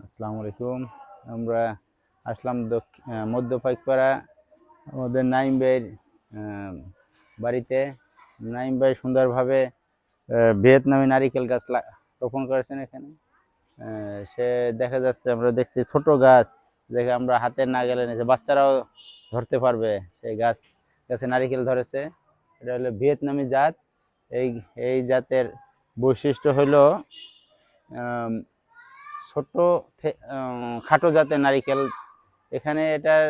আসসালামু আলাইকুম। আমরা আসলাম মধ্য পাইকপাড়া আমাদের নাইম ভাইয়ের বাড়িতে। নাইম ভাই সুন্দরভাবে ভিয়েতনামি নারিকেল গাছ রোপণ করেছেন এখানে। সে দেখা যাচ্ছে, আমরা দেখছি ছোট গাছ দেখে আমরা হাতের নাগালে নিয়েছে, বাচ্চারাও ধরতে পারবে সেই গাছে নারিকেল ধরেছে। এটা হলো ভিয়েতনামি জাত। এই এই জাতের বৈশিষ্ট্য হলো ছোট খাটো জাতের নারিকেল এখানে। এটার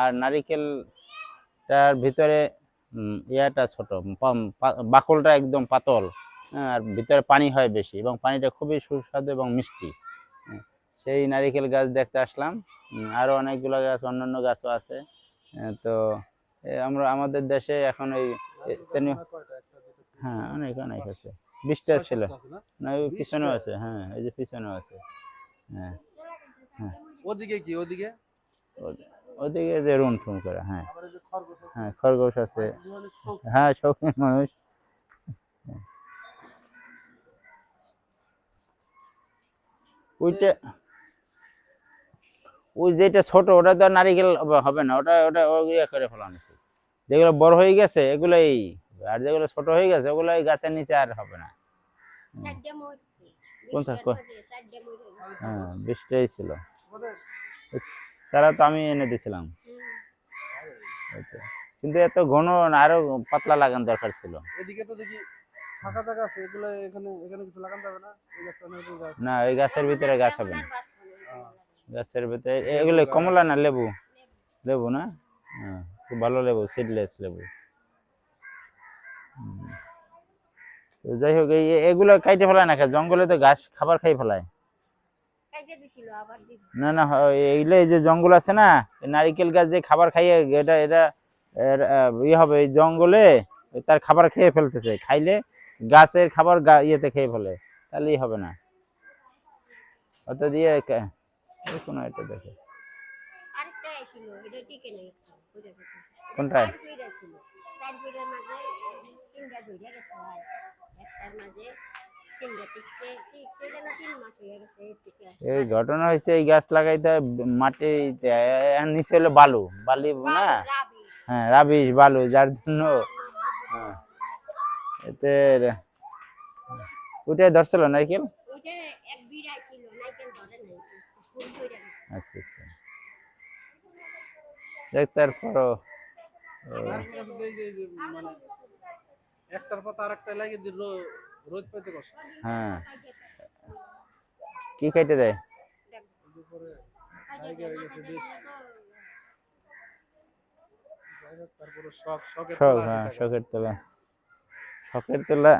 আর নারিকেলটার ভিতরে ইয়াটা ছোট, বাকলটা একদম পাতল, আর ভিতরে পানি হয় বেশি এবং পানিটা খুবই সুস্বাদু এবং মিষ্টি। সেই নারিকেল গাছ দেখতে আসলাম। আরও অনেকগুলো গাছ, অন্যান্য গাছও আছে। তো আমরা আমাদের দেশে এখন ওই স্থানীয়, হ্যাঁ অনেক অনেক আছে, 20টা ছিল না, ওই পিছনেও আছে। হ্যাঁ এই যে পিছনেও আছে। হ্যাঁ হ্যাঁ, ওদিকে কি ওদিকে ওদিকে যে রুম টুম করে। হ্যাঁ হ্যাঁ, খরগোশ আছে। হ্যাঁ, শৌখিন মানুষ। ওইটা ওই যেটা ছোট, ওটা তো নারিকেল হবে না, ওটা ওটা ইয়ে করে ফেলানো উচিত। যেগুলো বড় হয়ে গেছে এগুলোই, আর যেগুলো ছোট হয়ে গেছে ওগুলো গাছের নিচে আর হবে না। কোনটা? হ্যাঁ 20টাই ছিল। সারা তো আমি এনে দিয়েছিলাম, কিন্তু এত ঘন আরো পাতলা লাগানো দরকার ছিল। এদিকে তো দেখি ফাঁকা জায়গা আছে, এগুলো এখানে এখানে কিছু লাগানো যাবে না? এই গাছটা না, ওই গাছের ভিতরে গাছ হবে না। গাছের ভিতরে এগুলো কমলা না লেবু? লেবু না? হ্যাঁ, খুব ভালো লেবু, সিডলেস লেবু। যাই হোক, এগুলো কাইটে ফেলায় না, জঙ্গলে তো গাছ খাবার খাই ফেলায়। না না, এইগুলো এই যে জঙ্গল আছে না, নারিকেল গাছ যে খাবার খাইয়ে এটা এটা ইয়ে হবে, এই জঙ্গলে তার খাবার খেয়ে ফেলতেছে, খাইলে গাছের খাবার ইয়েতে খেয়ে ফেলে, তাহলেই হবে না। অত দিয়ে কোনো এটা দেখে কোনটা? এই ঘটনা হয়েছে, এই গাছ লাগাইতে মাটিতে নিচে হলো বালি না, হ্যাঁ রাবিশ বালু, যার জন্য এতে ওইটাই ধরছিল নারকেল। আচ্ছা আচ্ছা, দেখ তারপরও একটার পর আরেকটা লাগিয়ে দিল, রোজ পেতে কষ্ট। হ্যাঁ, কি খাইতে দেয়? তারপরে শখ, শখের শখ, হ্যাঁ শখের তোলা, শখের তোলা।